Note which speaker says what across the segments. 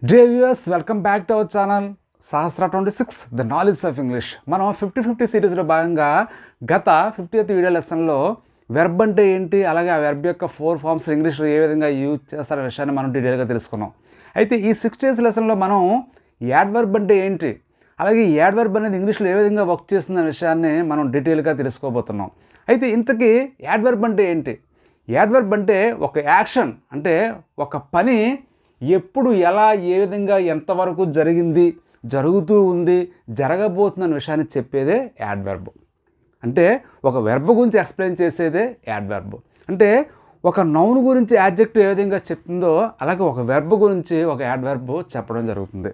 Speaker 1: Dear viewers, welcome back to our channel Sahastra 26, The Knowledge of English. మనం 50-50 సిరీస్లో భాగంగా గత 50th వీడియో లెసన్లో వెర్బ్ అంటే ఏంటి, అలాగే ఆ వెర్బ్ యొక్క 4 ఫార్మ్స్ ఇంగ్లీష్లో ఏ విధంగా యూజ్ చేస్తారనే విషయాన్ని మనం డీటెయిల్గా తెలుసుకున్నాం. అయితే ఈ 60th లెసన్లో మనం యాడ్వర్బ్ అంటే ఏంటి, అలాగే ఈ యాడ్వర్బ్ అనేది ఇంగ్లీష్లో ఏ విధంగా వర్క్ చేస్తుందనే విషయాన్ని మనం డీటెయిల్గా తెలుసుకోబోతున్నాం. అయితే ఇంతకీ యాడ్వర్బ్ అంటే ఏంటి? యాడ్వర్బ్ అంటే ఒక యాక్షన్, అంటే ఒక పని ఎప్పుడు, ఎలా, ఏ విధంగా, ఎంతవరకు జరిగింది, జరుగుతూ ఉంది, జరగబోతుందన్న విషయాన్ని చెప్పేదే యాడ్వర్బ్. అంటే ఒక వెర్బ్ గురించి ఎక్స్ప్లెయిన్ చేసేదే యాడ్వర్బ్. అంటే ఒక నౌన్ గురించి యాడ్జెక్టివ్ ఏ విధంగా చెప్తుందో అలాగే ఒక వెర్బ్ గురించి ఒక యాడ్వర్బ్ చెప్పడం జరుగుతుంది.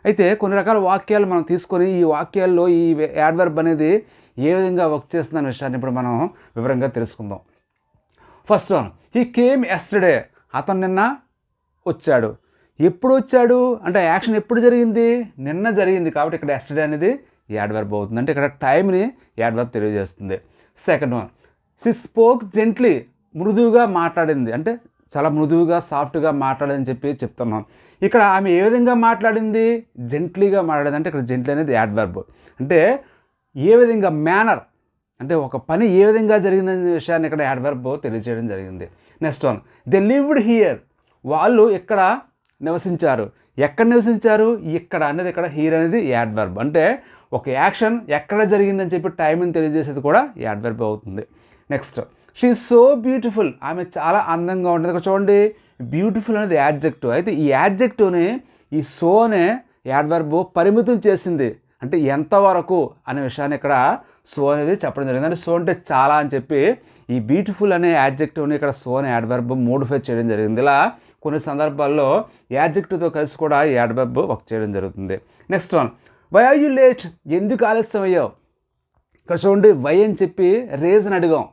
Speaker 1: అయితే కొన్ని రకాల వాక్యాలు మనం తీసుకొని ఈ వాక్యాల్లో ఈ యాడ్వర్బ్ అనేది ఏ విధంగా వర్క్ చేస్తుందన్న విషయాన్ని ఇప్పుడు మనం వివరంగా తెలుసుకుందాం. First one, he came yesterday. అతను నిన్న వచ్చాడు. ఎప్పుడు వచ్చాడు అంటే యాక్షన్ ఎప్పుడు జరిగింది? నిన్న జరిగింది. కాబట్టి ఇక్కడ ఎస్టర్డే అనేది యాడ్వర్బ్ అవుతుంది. అంటే ఇక్కడ టైంని యాడ్వర్బ్ తెలియజేస్తుంది. Second one, she spoke gently. మృదువుగా మాట్లాడింది, అంటే చాలా మృదువుగా, సాఫ్ట్గా మాట్లాడని చెప్పి చెప్తున్నాం. ఇక్కడ ఆమె ఏ విధంగా మాట్లాడింది? జెంట్లీగా మాట్లాడింది. అంటే ఇక్కడ జెంట్లీ అనేది యాడ్వర్బ్. అంటే ఏ విధంగా, మేనర్, అంటే ఒక పని ఏ విధంగా జరిగిందనే విషయాన్ని ఇక్కడ యాడ్వర్బ్ తెలియజేయడం జరిగింది. Next one, they lived here. వాళ్ళు ఇక్కడ నివసించారు. ఎక్కడ నివసించారు? ఇక్కడ అనేది, ఇక్కడ హియర్ అనేది యాడ్వర్బ్. అంటే ఒక యాక్షన్ ఎక్కడ జరిగిందని చెప్పి టైంని తెలియజేసేది కూడా యాడ్వర్బ్ అవుతుంది. Next, she is so beautiful. ఆమె చాలా అందంగా ఉంటుంది. ఇక్కడ చూడండి, బ్యూటిఫుల్ అనేది యాడ్జెక్టివ్. అయితే ఈ యాడ్జెక్టివ్ని ఈ సో అనే యాడ్వర్బ్ పరిమితం చేసింది. అంటే ఎంతవరకు అనే విషయాన్ని ఇక్కడ సో అనేది చెప్పడం జరిగింది. అంటే సో అంటే చాలా అని చెప్పి ఈ బ్యూటిఫుల్ అనే యాడ్జెక్టివ్ని ఇక్కడ సో అనే యాడ్వర్బ్ మోడిఫై చేయడం జరిగింది. ఇలా కొన్ని సందర్భాల్లో యాడ్జెక్టివ్తో కలిసి కూడా ఈ యాడ్వర్బ్ వర్క్ చేయడం జరుగుతుంది. Next one, why are you late. ఎందుకు ఆలస్యం అయ్యావు? ఇక్కడ చూడండి, వై అని చెప్పి రీజన్ అడిగాం.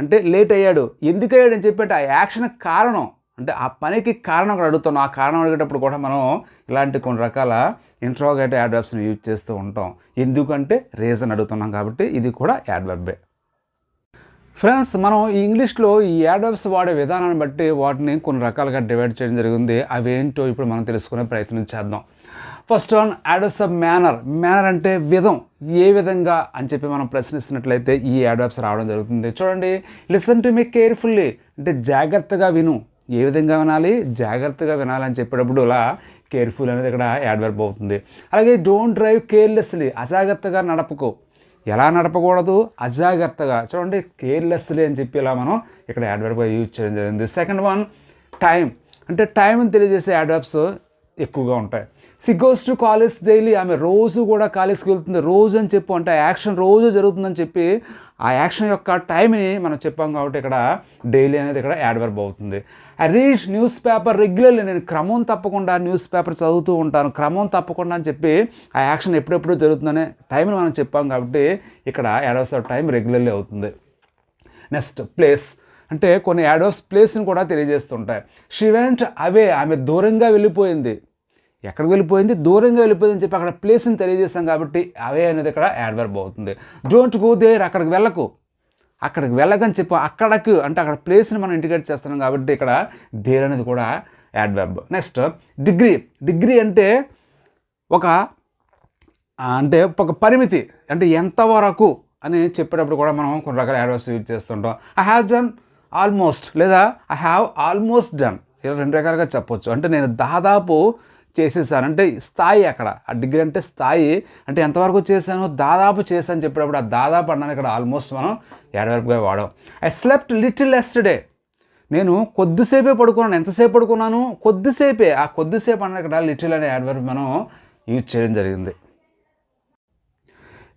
Speaker 1: అంటే లేట్ అయ్యాడు. ఎందుకు అయ్యాడు అని చెప్పి అంటే ఆ యాక్షన్ కారణం, అంటే ఆ పనికి కారణం కూడా అడుగుతున్నాం. ఆ కారణం అడిగేటప్పుడు కూడా మనం ఇలాంటి కొన్ని రకాల ఇంట్రోగేటివ్ యాడ్వర్బ్స్ని యూజ్ చేస్తూ ఉంటాం. ఎందుకంటే రీజన్ అడుగుతున్నాం కాబట్టి ఇది కూడా యాడ్వర్బే. ఫ్రెండ్స్, మనం ఈ ఇంగ్లీష్లో ఈ యాడ్వర్బ్స్ వాడే విధానాన్ని బట్టి వాటిని కొన్ని రకాలుగా డివైడ్ చేయడం జరిగింది. అవి ఏంటో ఇప్పుడు మనం తెలుసుకునే ప్రయత్నం చేద్దాం. First one, adverbs of manner. Manner అంటే విధం, ఏ విధంగా అని చెప్పి మనం ప్రశ్నిస్తున్నట్లయితే ఈ యాడ్వర్బ్స్ రావడం జరుగుతుంది. చూడండి, లిసన్ టు మీ కేర్ఫుల్లీ, అంటే జాగ్రత్తగా విను. ఏ విధంగా వినాలి? జాగ్రత్తగా వినాలని చెప్పేటప్పుడు ఇలా కేర్ఫుల్ అనేది ఇక్కడ యాడ్వర్బ్ అవుతుంది. అలాగే డోంట్ డ్రైవ్ కేర్లెస్లీ, అజాగ్రత్తగా నడపకు. ఎలా నడపకూడదు? అజాగ్రత్తగా. చూడండి, కేర్లెస్లీ అని చెప్పి ఇలా మనం ఇక్కడ యాడ్వర్బ్గా యూజ్ చేయడం జరిగింది. Second one, time. అంటే టైంని తెలియజేసే యాడ్వర్బ్స్ ఎక్కువగా ఉంటాయి. She goes to college daily. ఆమె రోజు కూడా కాలేజ్కి వెళ్తుంది. రోజు అని చెప్పు అంటే యాక్షన్ రోజు జరుగుతుందని చెప్పి ఆ యాక్షన్ యొక్క టైంని మనం చెప్పాం కాబట్టి ఇక్కడ డైలీ అనేది ఇక్కడ యాడ్వర్బ్ అవుతుంది. I read news paper regularly. నేను క్రమం తప్పకుండా న్యూస్ పేపర్ చదువుతూ ఉంటాను. క్రమం తప్పకుండా అని చెప్పి ఆ యాక్షన్ ఎప్పుడెప్పుడు జరుగుతుందనే టైంని మనం చెప్పాం కాబట్టి ఇక్కడ యాడ్వర్బ్స్ ఆఫ్ టైం రెగ్యులర్లీ అవుతుంది. Next, place. అంటే కొన్ని యాడ్వర్బ్స్ ప్లేస్ని కూడా తెలియజేస్తుంటాయి. She went away. ఆమె దూరంగా వెళ్ళిపోయింది. ఎక్కడికి వెళ్ళిపోయింది? దూరంగా వెళ్ళిపోయింది అని చెప్పి అక్కడ ప్లేస్ని తెలియజేస్తాం కాబట్టి అవే అనేది ఇక్కడ యాడ్వర్బ్ అవుతుంది. Don't go there. అక్కడికి వెళ్ళకు. అక్కడికి వెళ్ళకని చెప్పి అక్కడకు అంటే అక్కడ ప్లేస్ని మనం ఇండికేట్ చేస్తున్నాం కాబట్టి ఇక్కడ దేర్ అనేది కూడా యాడ్వర్బ్. Next, degree. డిగ్రీ అంటే ఒక పరిమితి, అంటే ఎంతవరకు అని చెప్పేటప్పుడు కూడా మనం కొన్ని రకాల యాడ్వర్బ్స్ యూజ్ చేస్తుంటాం. ఐ హ్యావ్ డన్ ఆల్మోస్ట్, లేదా ఐ హ్యావ్ ఆల్మోస్ట్ డన్. ఇలా రెండు రకాలుగా చెప్పొచ్చు. అంటే నేను దాదాపు చేసేసాను, అంటే స్థాయి. అక్కడ ఆ డిగ్రీ అంటే స్థాయి, అంటే ఎంతవరకు చేశాను? దాదాపు చేశాను చెప్పేటప్పుడు ఆ దాదాపు అన్నాను ఇక్కడ ఆల్మోస్ట్ మనం యాడ్వర్బ్గా వాడాం. I slept little yesterday. నేను కొద్దిసేపే పడుకున్నాను. ఎంతసేపు పడుకున్నాను? కొద్దిసేపే. ఆ కొద్దిసేపు అన్న ఇక్కడ లిటిల్ అనే యాడ్వర్బ్ మనం యూజ్ చేయడం జరిగింది.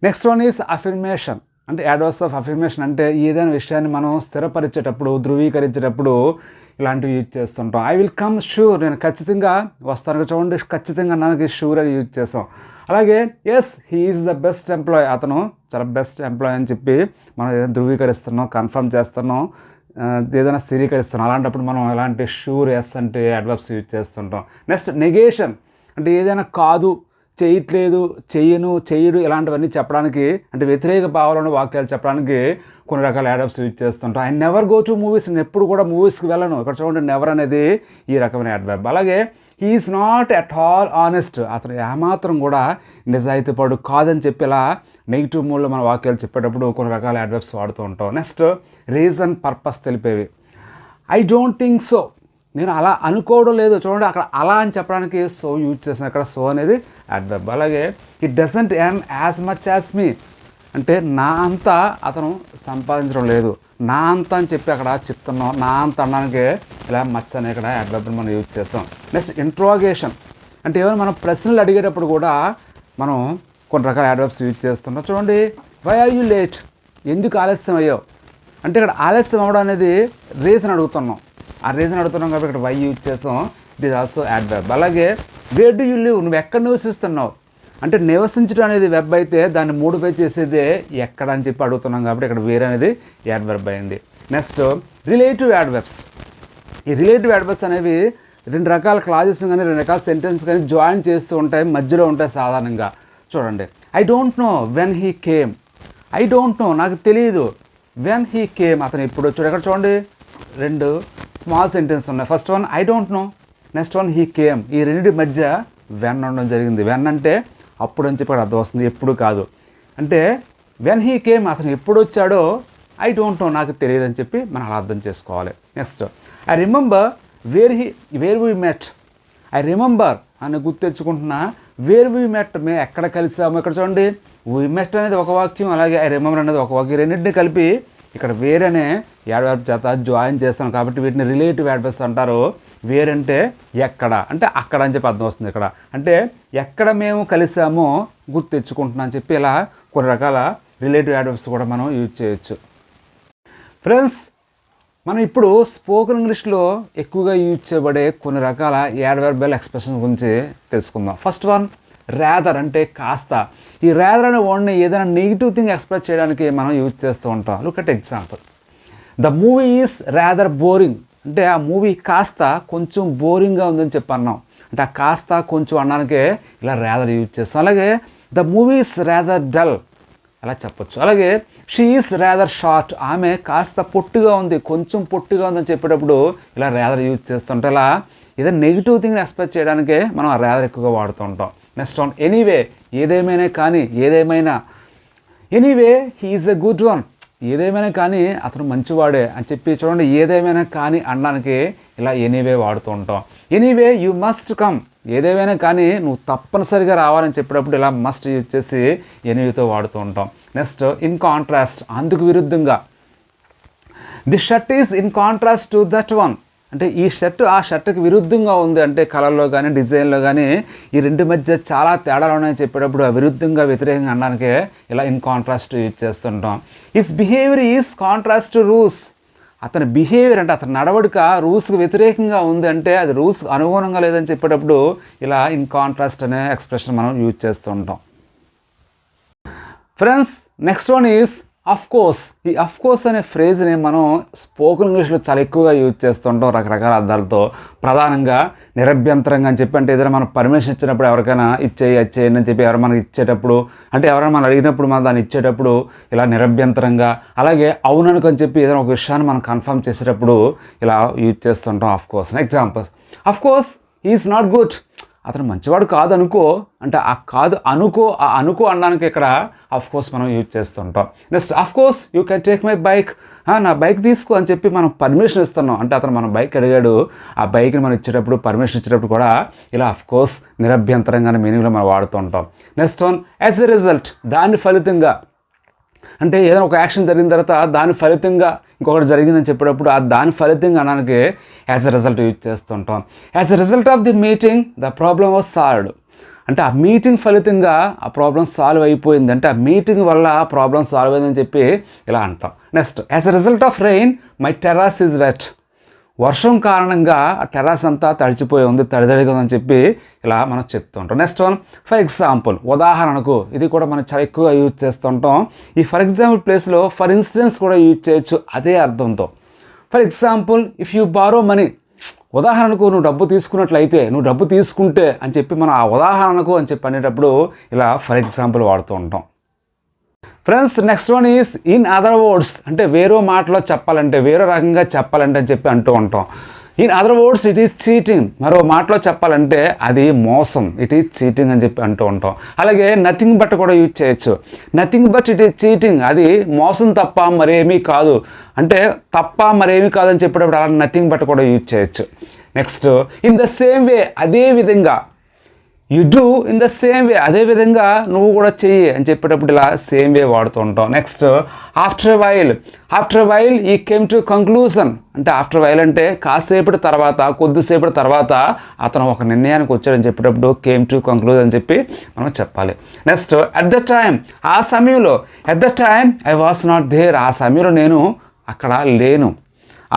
Speaker 1: Next one is affirmation. అంటే యాడ్వర్బ్స్ ఆఫ్ అఫర్మేషన్ అంటే ఏదైనా విషయాన్ని మనం స్థిరపరిచేటప్పుడు, ధృవీకరించేటప్పుడు ఇలాంటివి యూజ్ చేస్తుంటాం. I will come sure. నేను ఖచ్చితంగా వస్తాను. చూడండి, ఖచ్చితంగా నాకు షూర్ అని యూజ్ చేస్తాం. అలాగే yes he is the best employee. అతను చాలా బెస్ట్ ఎంప్లాయ్ అని చెప్పి మనం ఏదైనా ధృవీకరిస్తున్నాం, కన్ఫర్మ్ చేస్తున్నాం, ఏదైనా స్థిరీకరిస్తున్నాం. అలాంటప్పుడు మనం ఎలాంటి షూర్, ఎస్ అంటే యాడ్వర్బ్స్ యూజ్ చేస్తుంటాం. Next, negation. అంటే ఏదైనా కాదు, చేయట్లేదు, చెయ్యను, చెయ్యడు ఇలాంటివన్నీ చెప్పడానికి, అంటే వ్యతిరేక భావాలను వాక్యాలు చెప్పడానికి కొన్ని రకాల యాడ్వర్బ్స్ యూజ్ చేస్తుంటాం. I never go to movies. నేను ఎప్పుడు కూడా మూవీస్కి వెళ్ళను. ఇక్కడ చూడండి, నెవర్ అనేది ఈ రకమైన యాడ్వర్బ్. అలాగే he is not at all honest, అతను ఏమాత్రం కూడా నిజాయితీపడు కాదని చెప్పి ఇలా నెగిటివ్ మూడ్లో మన వాక్యాలు చెప్పేటప్పుడు కొన్ని రకాల అడ్వర్బ్స్ వాడుతూ ఉంటాం. నెక్స్ట్ రీజన్, పర్పస్ తెలిపేవి. ఐ డోంట్ థింక్ సో, నేను అలా అనుకోవడం లేదు. చూడండి అక్కడ అలా అని చెప్పడానికి సో యూజ్ చేసిన, అక్కడ సో అనేది అడ్వర్బ్. అలాగే it doesn't earn as much as me, అంటే నా అంతా అతను సంపాదించడం లేదు, నా అంత అని చెప్పి అక్కడ చెప్తున్నాం. నా అంత అనడానికి ఇలా మచ్ అనే ఇక్కడ అడ్వర్బ్ని మనం యూజ్ చేస్తాం. నెక్స్ట్ ఇంట్రోగేషన్, అంటే ఏమైనా మనం ప్రశ్నలు అడిగేటప్పుడు కూడా మనం కొన్ని రకాల అడ్వర్బ్స్ యూజ్ చేస్తున్నాం. చూడండి వై ఆర్ యూ లేట్, ఎందుకు ఆలస్యం అయ్యావు అంటే ఇక్కడ ఆలస్యం అవ్వడం అనేది రీజన్ అడుగుతున్నాం. ఆ రీజన్ అడుగుతున్నాం కాబట్టి ఇక్కడ వై యూజ్ చేస్తాం. It is also adverb. అలాగే వేర్ డు యూ లివ్, నువ్వు ఎక్కడ నివసిస్తున్నావు అంటే నివసించడం అనేది వెబ్ అయితే దాన్ని మోడిఫై చేసేదే ఎక్కడ అని చెప్పి అడుగుతున్నాం కాబట్టి ఇక్కడ వేర్ అనేది అడ్వర్బ్ అయింది. Next relative adverbs. ఈ రిలేటివ్ అడ్వర్బ్స్ అనేవి రెండు రకాల క్లాజెస్ కానీ రెండు రకాల సెంటెన్స్ కానీ జాయిన్ చేస్తూ ఉంటాయి, మధ్యలో ఉంటాయి సాధారణంగా. చూడండి I don't know when he came, I don't know నాకు తెలియదు, వెన్ హీ కేమ్ అతను ఎప్పుడు వచ్చాడు. ఇక్కడ చూడండి రెండు స్మాల్ సెంటెన్స్ ఉన్నాయి. First one I don't know, next one he came. ఈ రెండింటి మధ్య వెన్ ఉండడం జరిగింది. వెన్ అంటే అప్పుడు అని చెప్పి అర్థం వస్తుంది, ఎప్పుడు కాదు. అంటే వెన్ హీ కేమ్ అతను ఎప్పుడు వచ్చాడో, ఐ డోంట్ నో నాకు తెలియదు అని చెప్పి మనం అలా అర్థం చేసుకోవాలి. Next I remember where we met, I remember అని గుర్తు తెచ్చుకుంటున్నా, వేర్ వీ మెట్ మేము ఎక్కడ కలిసాము. ఇక్కడ చూడండి వీ మెట్ అనేది ఒక వాక్యం, అలాగే ఐ రిమెంబర్ అనేది ఒక వాక్యం, రెండింటిని కలిపి ఇక్కడ వేర్ అనే యాడ్వర్బ్ చేత జాయిన్ చేస్తాం కాబట్టి వీటిని రిలేటివ్ యాడ్వర్బ్స్ అంటారు. వేర్ అంటే ఎక్కడ, అంటే అక్కడ అని చెప్పి అర్థం వస్తుంది. ఇక్కడ అంటే ఎక్కడ మేము కలిసామో గుర్తు తెచ్చుకుంటున్నాం అని చెప్పి ఇలా కొన్ని రకాల రిలేటివ్ యాడ్వర్బ్స్ కూడా మనం యూజ్ చేయొచ్చు. ఫ్రెండ్స్ మనం ఇప్పుడు స్పోకెన్ ఇంగ్లీష్లో ఎక్కువగా యూజ్ చేయబడే కొన్ని రకాల యాడ్వర్బల్ ఎక్స్ప్రెషన్స్ గురించి తెలుసుకుందాం. ఫస్ట్ వన్ రాదర్, అంటే కాస్త. ఈ రాదర్ అనే వర్డ్ని ఏదైనా నెగిటివ్ థింగ్ ఎక్స్ప్రెస్ చేయడానికి మనం యూజ్ చేస్తూ ఉంటాం. Look at examples. The movie is rather boring, అంటే ఆ మూవీ కాస్త కొంచెం బోరింగ్గా ఉందని చెప్పి అన్నాం. అంటే ఆ కాస్త కొంచెం అనడానికే ఇలా రాదర్ యూజ్ చేస్తాం. అలాగే the movie is rather dull అలా చెప్పొచ్చు. అలాగే షీ ఈజ్ రాదర్ షార్ట్, ఆమె కాస్త పొట్టుగా ఉంది, కొంచెం పొట్టుగా ఉందని చెప్పేటప్పుడు ఇలా రాదర్ యూజ్ చేస్తుంటే ఇలా ఏదైనా నెగిటివ్ థింగ్ని ఎక్స్ప్రెస్ చేయడానికే మనం ఆ రాదర్ ఎక్కువగా వాడుతూ ఉంటాం. నెక్స్ట్ వన్ ఎనీవే, ఏదేమైనా కానీ, ఏదేమైనా. Anyway he is a good one, ఏదేమైనా కానీ అతను మంచివాడే అని చెప్పి చూడండి ఏదేమైనా కానీ అనడానికి ఇలా ఎనీవే వాడుతూ ఉంటాం. ఎనీవే యూ మస్ట్ కమ్, ఏదేమైనా కానీ నువ్వు తప్పనిసరిగా రావాలని చెప్పేటప్పుడు ఇలా మస్ట్ యూజ్ చేసి ఎనీవేతో వాడుతూ ఉంటాం. నెక్స్ట్ ఇన్ కాంట్రాస్ట్, అందుకు విరుద్ధంగా. The shirt is in contrast to that one, అంటే ఈ షర్ట్ ఆ షర్ట్కి విరుద్ధంగా ఉంది, అంటే కలర్లో కానీ డిజైన్లో కానీ ఈ రెండు మధ్య చాలా తేడాలు ఉన్నాయని చెప్పేటప్పుడు విరుద్ధంగా వ్యతిరేకంగా అనడానికే ఇలా ఇన్ కాంట్రాస్ట్ యూజ్ చేస్తుంటాం. His behaviour is contrast to rules, అతని బిహేవియర్ అంటే అతని నడవడిక రూల్స్కి వ్యతిరేకంగా ఉంది, అంటే అది రూల్స్కి అనుగుణంగా లేదని చెప్పేటప్పుడు ఇలా ఇన్ కాంట్రాస్ట్ అనే ఎక్స్ప్రెషన్ మనం యూజ్ చేస్తూ ఉంటాం. Friends next one is of course. ఈ అఫ్ కోర్స్ అనే ఫ్రేజ్ని మనం స్పోకెన్ ఇంగ్లీష్లో చాలా ఎక్కువగా యూజ్ చేస్తుంటాం రకరకాల అర్థాలతో. ప్రధానంగా నిరభ్యంతరంగా అని చెప్పి, అంటే ఏదైనా మనం పర్మిషన్ ఇచ్చినప్పుడు ఎవరికైనా ఇచ్చేయండి అని చెప్పి ఎవరు మనకి ఇచ్చేటప్పుడు, అంటే ఎవరైనా మనం అడిగినప్పుడు మనం దాన్ని ఇచ్చేటప్పుడు ఇలా నిరభ్యంతరంగా. అలాగే అవుననుకు అని చెప్పి ఏదైనా ఒక విషయాన్ని మనం కన్ఫర్మ్ చేసేటప్పుడు ఇలా యూజ్ చేస్తుంటాం of course. Examples of course is not good, అతను మంచివాడు కాదు అనుకో, అంటే ఆ కాదు అనుకో, ఆ అనుకో అనడానికి ఇక్కడ అఫ్ కోర్స్ మనం యూజ్ చేస్తుంటాం. Next of course you can take my bike, నా బైక్ తీసుకో అని చెప్పి మనం పర్మిషన్ ఇస్తున్నాం, అంటే అతను మన బైక్ అడిగాడు, ఆ బైక్ని మనం ఇచ్చేటప్పుడు పర్మిషన్ ఇచ్చేటప్పుడు కూడా ఇలా అఫ్ కోర్స్ నిరభ్యంతరంగా మీనింగ్లో మనం వాడుతూ ఉంటాం. Next one as a result, దాని ఫలితంగా, అంటే ఏదైనా ఒక యాక్షన్ జరిగిన తర్వాత దాని ఫలితంగా ఇంకొకటి జరిగిందని చెప్పేటప్పుడు ఆ దాని ఫలితంగా అనడానికి యాజ్ ఎ రిజల్ట్ యూజ్ చేస్తుంటాం. As a result of the meeting the problem was solved, అంటే ఆ మీటింగ్ ఫలితంగా ఆ ప్రాబ్లం సాల్వ్ అయిపోయింది, అంటే ఆ మీటింగ్ వల్ల ఆ ప్రాబ్లం సాల్వ్ అయిందని చెప్పి ఇలా అంటాం. Next as a result of rain my terrace is wet, వర్షం కారణంగా ఆ టెర్రాస్ అంతా తడిచిపోయి ఉంది, తడితడిగా ఉందని చెప్పి ఇలా మనం చెప్తూ ఉంటాం. నెక్స్ట్ వన్ ఫర్ ఎగ్జాంపుల్, ఉదాహరణకు. ఇది కూడా మనం చాలా ఎక్కువగా యూజ్ చేస్తుంటాం. ఈ ఫర్ ఎగ్జాంపుల్ ప్లేస్లో ఫర్ ఇన్స్టెన్స్ కూడా యూజ్ చేయొచ్చు అదే అర్థంతో. For example if you borrow money, ఉదాహరణకు నువ్వు డబ్బు తీసుకున్నట్లయితే, నువ్వు డబ్బు తీసుకుంటే అని చెప్పి మనం ఆ ఉదాహరణకు అని చెప్పి అనేటప్పుడు ఇలా ఫర్ ఎగ్జాంపుల్ వాడుతూ ఉంటాం. Friends next one is in other words, అంటే వేరే మాటలో చెప్పాలంటే, వేరే రకంగా చెప్పాలంటే అని చెప్పి అంటూ ఉంటాం. In other words it is cheating. మరో మాటలో చెప్పాలంటే అది మోసం, ఇట్ ఈజ్ చీటింగ్ అని చెప్పి అంటూ ఉంటాం. అలాగే నథింగ్ బట్ కూడా యూజ్ చేయొచ్చు. Nothing but it is cheating, అది మోసం తప్ప మరేమీ కాదు, అంటే తప్ప మరేమీ కాదని చెప్పేటప్పుడు అలా నథింగ్ బట్ కూడా యూజ్ చేయొచ్చు. Next in the same way, అదే విధంగా, you do in the same way, అదే విధంగా నువ్వు కూడా చెయ్యి అని చెప్పేటప్పుడు ఇలా సేమ్ వే వాడుతూ ఉంటాం. నెక్స్ట్ ఆఫ్టర్ వైల్ ఈ కేమ్ టు కంక్లూజన్, అంటే ఆఫ్టర్ వైల్ అంటే కాసేపటి తర్వాత, కొద్దిసేపటి తర్వాత అతను ఒక నిర్ణయానికి వచ్చాడని చెప్పేటప్పుడు కేమ్ టు కంక్లూజన్ అని చెప్పి మనం చెప్పాలి. నెక్స్ట్ అట్ ద టైమ్, ఆ సమయంలో, at the time I was not there, ఆ సమయంలో నేను అక్కడ లేను.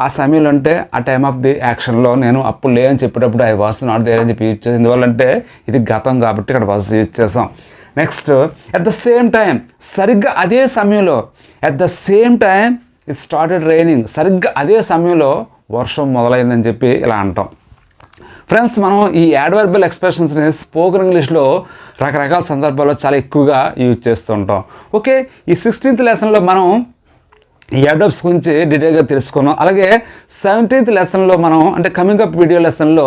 Speaker 1: ఆ సమయంలో అంటే ఆ టైమ్ ఆఫ్ ది యాక్షన్లో నేను అప్పుడు లేని చెప్పేటప్పుడు ఐ వాస్ నాట్ దేర్ అని చెప్పి యూజ్ చేసాం. ఎందువల్లంటే ఇది గతం కాబట్టి ఇక్కడ వాస్ యూజ్ చేసాం. Next at the same time, సరిగ్గా అదే సమయంలో, at the same time it started raining, సరిగ్గా అదే సమయంలో వర్షం మొదలైందని చెప్పి ఇలా అంటాం. ఫ్రెండ్స్, మనం ఈ యాడ్వర్బల్ ఎక్స్ప్రెషన్స్ని స్పోకెన్ ఇంగ్లీష్లో రకరకాల సందర్భాల్లో చాలా ఎక్కువగా యూజ్ చేస్తూ ఉంటాం. ఓకే, ఈ 16th లెసన్లో మనం ఈ అడాప్ట్స్ గురించి డీటెయిల్గా తెలుసుకున్నాం. అలాగే 17th లెసన్లో మనం, అంటే కమింగ్ అప్ వీడియో లెసన్లో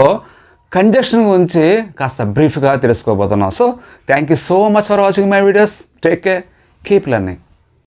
Speaker 1: కంజక్షన్ గురించి కాస్త బ్రీఫ్గా తెలుసుకోబోతున్నాం. So thank you so much for watching my videos. Take care, keep learning.